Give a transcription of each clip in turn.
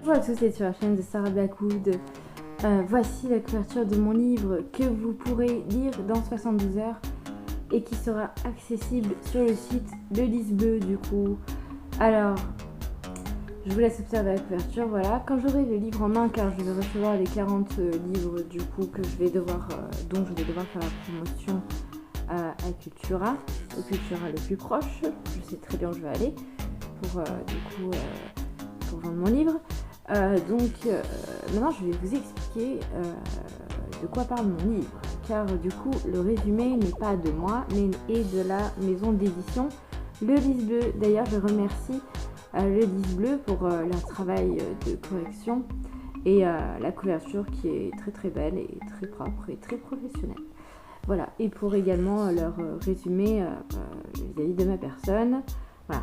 Bonjour à tous, c'est sur la chaîne de Sarah Blackwood. Voici la couverture de mon livre que vous pourrez lire dans 72 heures et qui sera accessible sur le site de Lisbeu du coup. Alors, je vous laisse observer la couverture, voilà. Quand j'aurai le livre en main, car je vais recevoir les 40 livres du coup que je vais devoir, dont je vais devoir faire la promotion à Cultura, au Cultura le plus proche. Je sais très bien où je vais aller pour pour vendre mon livre. Maintenant je vais vous expliquer de quoi parle mon livre, car du coup le résumé n'est pas de moi mais est de la maison d'édition Le Lys Bleu. D'ailleurs je remercie Le Lys Bleu pour leur travail de correction et la couverture qui est très très belle et très propre et très professionnelle. Voilà, et pour également leur résumé vis-à-vis de ma personne. Voilà.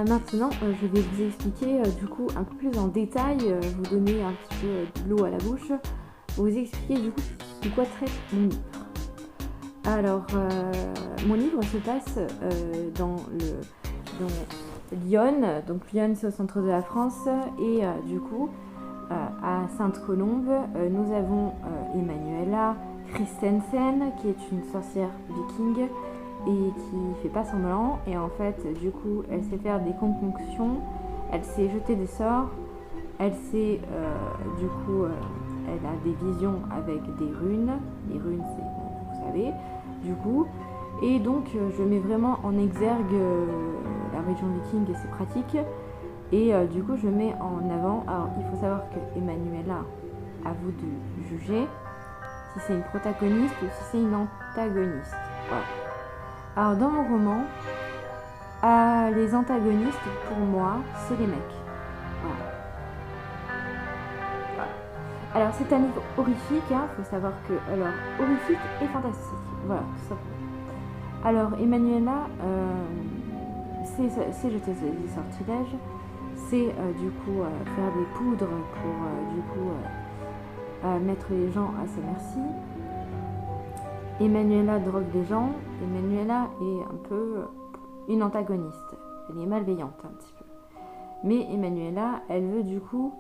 Maintenant, je vais vous expliquer du coup un peu plus en détail, vous donner un petit peu de l'eau à la bouche, vous expliquer du coup de quoi traite mon livre. Alors, mon livre se passe dans Lyon, donc Lyon c'est au centre de la France, et du coup à Sainte-Colombe, nous avons Emanuela Christensen qui est une sorcière viking et qui fait pas semblant, et en fait du coup elle sait faire des concoctions, elle sait jeter des sorts, elle sait du coup elle a des visions avec des runes, les runes c'est vous savez du coup, et donc je mets vraiment en exergue la religion viking et ses pratiques, et du coup je mets en avant, alors il faut savoir que Emanuela, à vous de juger si c'est une protagoniste ou si c'est une antagoniste, voilà. Alors dans mon roman, les antagonistes pour moi c'est les mecs. Voilà. Alors c'est un livre horrifique, faut savoir que, alors horrifique et fantastique, voilà tout simplement. Alors Emanuela, c'est jeter des sortilèges, c'est du coup faire des poudres pour du coup mettre les gens à sa merci. Emanuela drogue des gens. Emanuela est un peu une antagoniste. Elle est malveillante un petit peu. Mais Emanuela, elle veut du coup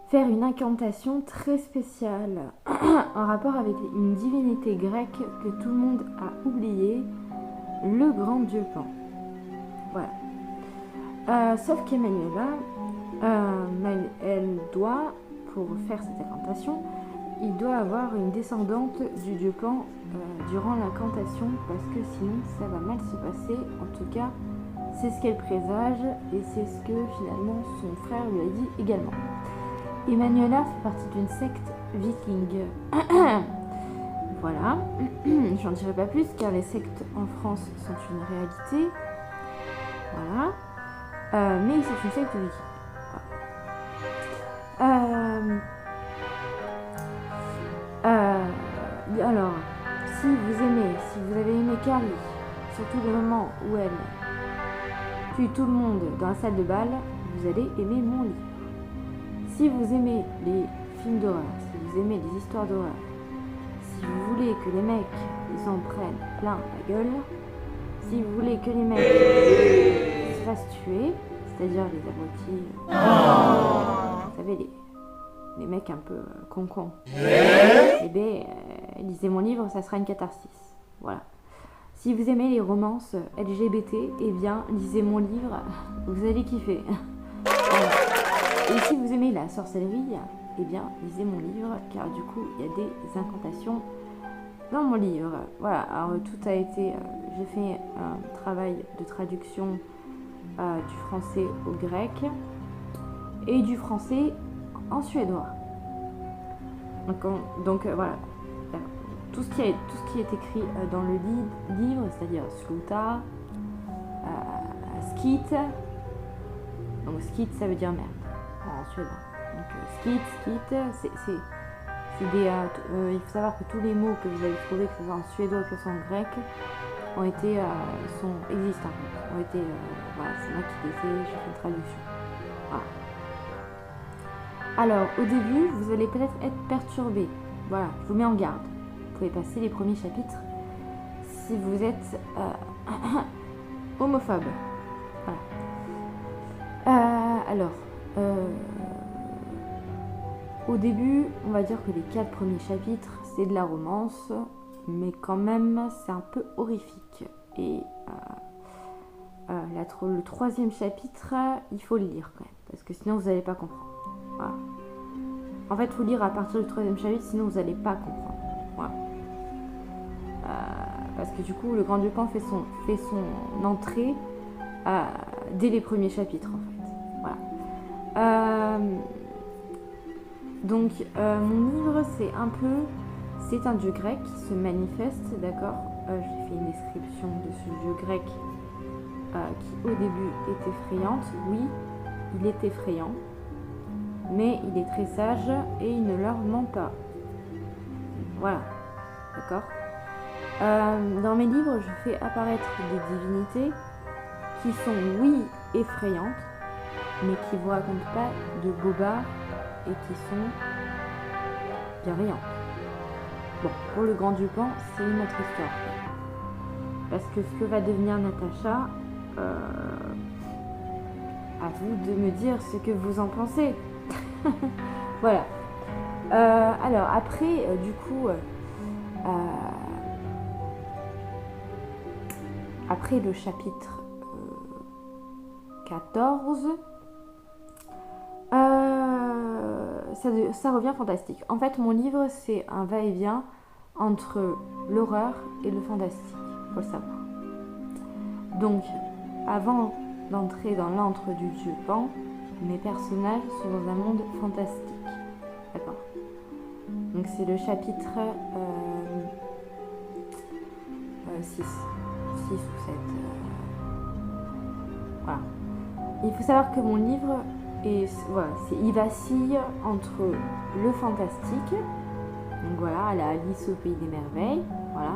faire une incantation très spéciale en rapport avec une divinité grecque que tout le monde a oublié, le grand dieu Pan. Voilà. Sauf qu'Emanuela, elle doit, pour faire cette incantation, il doit avoir une descendante du dieu Pan durant l'incantation, parce que sinon ça va mal se passer. En tout cas, c'est ce qu'elle présage et c'est ce que finalement son frère lui a dit également. Emanuela fait partie d'une secte viking. Voilà, j'en dirai pas plus car les sectes en France sont une réalité. Voilà, mais c'est une secte viking. Alors, si vous avez aimé Carly, surtout le moment où elle tue tout le monde dans la salle de bal, vous allez aimer mon livre. Si vous aimez les films d'horreur, si vous aimez les histoires d'horreur, si vous voulez que les mecs ils en prennent plein la gueule, si vous voulez que les mecs se fassent tuer, c'est-à-dire les abrutis, vous savez, les mecs un peu con-con, eh bien, lisez mon livre, ça sera une catharsis. Voilà. Si vous aimez les romances LGBT, eh bien, lisez mon livre, vous allez kiffer. Voilà. Et si vous aimez la sorcellerie, eh bien, lisez mon livre, car du coup, il y a des incantations dans mon livre. Voilà, alors tout a été... j'ai fait un travail de traduction du français au grec et du français en suédois. Donc voilà, tout ce qui est écrit dans le livre, c'est-à-dire sluta, skit. Donc skit ça veut dire merde en suédois. Donc skit, c'est des... il faut savoir que tous les mots que vous allez trouver, que ce soit en suédois que ce soit en grec, ont été existent en fait. Ont été voilà, c'est moi qui les ai, j'ai fait une traduction. Voilà. Alors, au début, vous allez peut-être être perturbé. Voilà, je vous mets en garde. Vous pouvez passer les premiers chapitres si vous êtes homophobe. Voilà. Alors, au début, on va dire que les 4 premiers chapitres, c'est de la romance, mais quand même, c'est un peu horrifique. Et le 3e chapitre, il faut le lire quand même, parce que sinon vous n'allez pas comprendre. Voilà. En fait, il faut lire à partir du 3e chapitre, sinon vous n'allez pas comprendre. Voilà. Parce que du coup, le Grand Dupan fait son entrée dès les premiers chapitres, en fait. Voilà. Donc, mon livre, c'est un dieu grec qui se manifeste, d'accord. J'ai fait une description de ce dieu grec qui, au début, est effrayante. Oui, il est effrayant, mais il est très sage et il ne leur ment pas. Voilà, d'accord. Dans mes livres, je fais apparaître des divinités qui sont, oui, effrayantes, mais qui ne vous racontent pas de bobards et qui sont bienveillantes. Bon, pour le Grand Dupan, c'est une autre histoire. Parce que ce que va devenir Natacha, à vous de me dire ce que vous en pensez. Voilà. Alors, après, du coup... après le chapitre 14, ça revient fantastique. En fait, mon livre, c'est un va-et-vient entre l'horreur et le fantastique, faut le savoir. Donc, avant d'entrer dans l'antre du dieu Pan, mes personnages sont dans un monde fantastique. D'accord. Donc, c'est le chapitre 6 ou 7. Voilà. Il faut savoir que mon livre, il vacille entre le fantastique, donc voilà, à la Alice au pays des merveilles, voilà,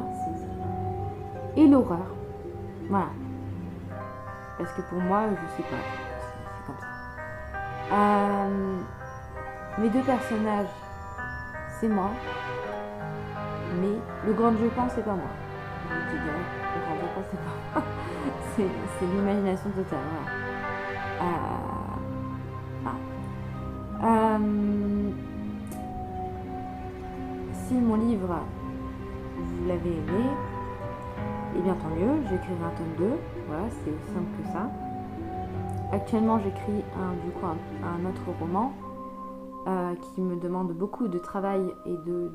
et l'horreur. Voilà. Parce que pour moi, je sais pas, c'est comme ça. Mes 2 personnages, c'est moi, mais le Grand Dupan, c'est pas moi. Je te dirais, le Grand Dupan, c'est pas moi. C'est l'imagination totale, voilà. Si mon livre, vous l'avez aimé, eh bien tant mieux, j'écrirai un tome 2, voilà, c'est aussi simple que ça. Actuellement, j'écris un autre roman qui me demande beaucoup de travail et de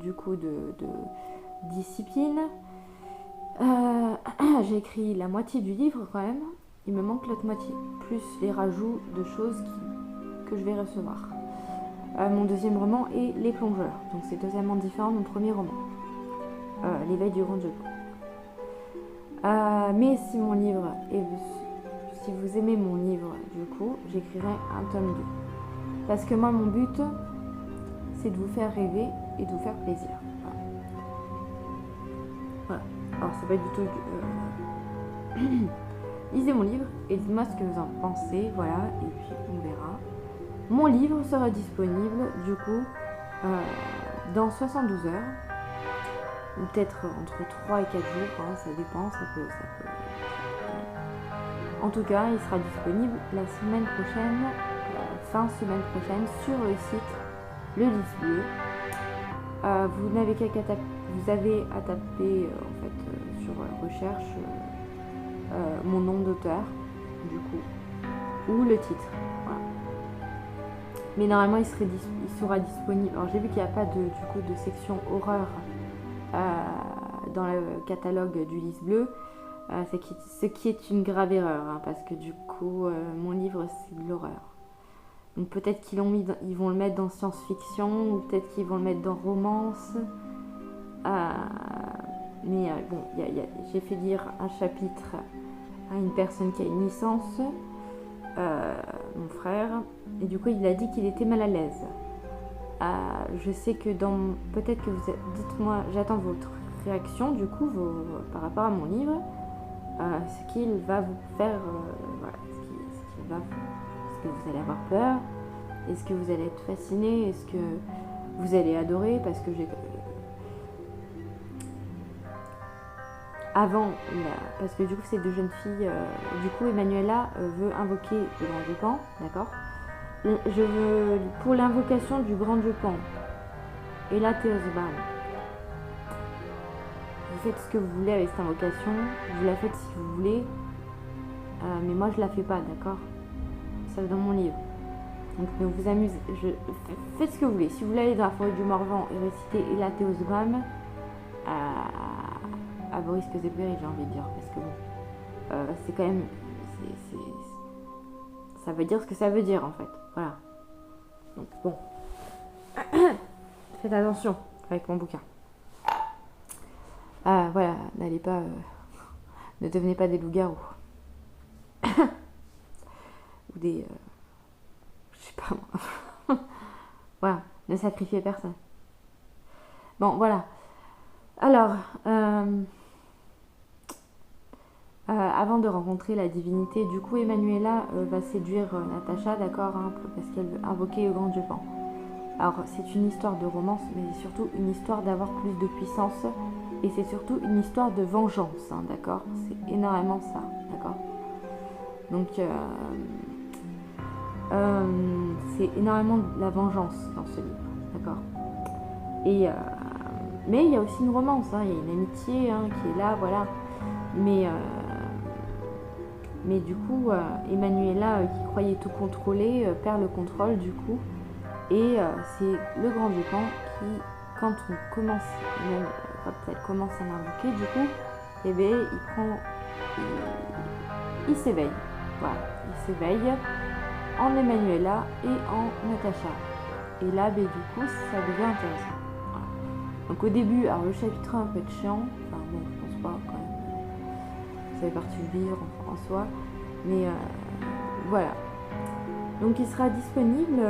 discipline. J'ai écrit la moitié du livre quand même, il me manque l'autre moitié, plus les rajouts de choses que je vais recevoir. Mon 2e roman est Les Plongeurs, donc c'est totalement différent de mon 1er roman, L'éveil du Grand Dupan. Mais si vous aimez mon livre, du coup, j'écrirai un tome 2. Parce que moi, mon but, c'est de vous faire rêver et de vous faire plaisir. Voilà. Alors, c'est pas du tout... Lisez mon livre et dites-moi ce que vous en pensez, voilà, et puis on verra. Mon livre sera disponible, du coup, dans 72 heures. Ou peut-être entre 3 et 4 jours, hein, ça dépend, ça peut... En tout cas, il sera disponible la semaine prochaine, fin semaine prochaine, sur le site Le Lys Bleu. Vous avez à taper en fait sur recherche mon nom d'auteur, du coup, ou le titre. Voilà. Mais normalement, il sera disponible. Alors j'ai vu qu'il n'y a pas de section horreur dans le catalogue du Lys Bleu, ce qui est une grave erreur, hein, parce que du coup mon livre c'est de l'horreur. Donc peut-être ils vont le mettre dans science-fiction, ou peut-être qu'ils vont le mettre dans romance. Mais bon, j'ai fait lire un chapitre à une personne qui a une licence, mon frère, et du coup il a dit qu'il était mal à l'aise. Je sais que peut-être que dites-moi, j'attends votre réaction du coup par rapport à mon livre, ce qu'il va vous faire, voilà, est-ce que vous allez avoir peur, est-ce que vous allez être fasciné, est-ce que vous allez adorer, parce que parce que du coup c'est 2 jeunes filles, du coup Emmanuela veut invoquer le Grand Dupan, d'accord, Je veux pour l'invocation du grand Dieu Pan. Et là, Théosbal. Vous faites ce que vous voulez avec cette invocation. Vous la faites si vous voulez. Mais moi, je la fais pas, d'accord? Ça va dans mon livre. Donc, ne vous amusez. Faites ce que vous voulez. Si vous voulez aller dans la forêt du Morvan et réciter Ela Théosbam, à vos risques et périls, j'ai envie de dire. Parce que bon, c'est quand même. Ça veut dire ce que ça veut dire, en fait. Voilà. Donc, bon. Faites attention avec mon bouquin. Voilà, n'allez pas... ne devenez pas des loups-garous. Ou des... je sais pas moi. Voilà, ne sacrifiez personne. Bon, voilà. Alors, avant de rencontrer la divinité, du coup, Emanuela va séduire Natacha, d'accord, hein, parce qu'elle veut invoquer le grand Dieu Pan. Alors, c'est une histoire de romance, mais c'est surtout une histoire d'avoir plus de puissance. Et c'est surtout une histoire de vengeance, hein, d'accord? C'est énormément ça, d'accord? Donc, c'est énormément de la vengeance dans ce livre, d'accord? Et mais il y a aussi une romance, hein, il y a une amitié hein, qui est là, voilà. Mais du coup, Emanuela, qui croyait tout contrôler, perd le contrôle du coup. Et c'est le grand Dieu Pan qui, quand on commence, même quand elle commence à l'invoquer, du coup, eh bien, il s'éveille. Voilà, il s'éveille en Emanuela et en Natacha. Et là, ben, du coup, ça devient intéressant. Voilà. Donc au début, alors le chapitre 1 peut être chiant, enfin bon, je pense pas quand même. Ça fait partie du livre en soi. Mais voilà. Donc il sera disponible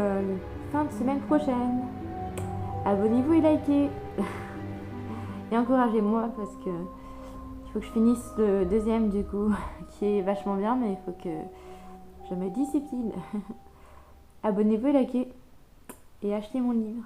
fin de semaine prochaine. Abonnez-vous et likez. Et encouragez-moi parce que il faut que je finisse le deuxième du coup, qui est vachement bien, mais il faut que je me discipline. Abonnez-vous et likez. Et achetez mon livre.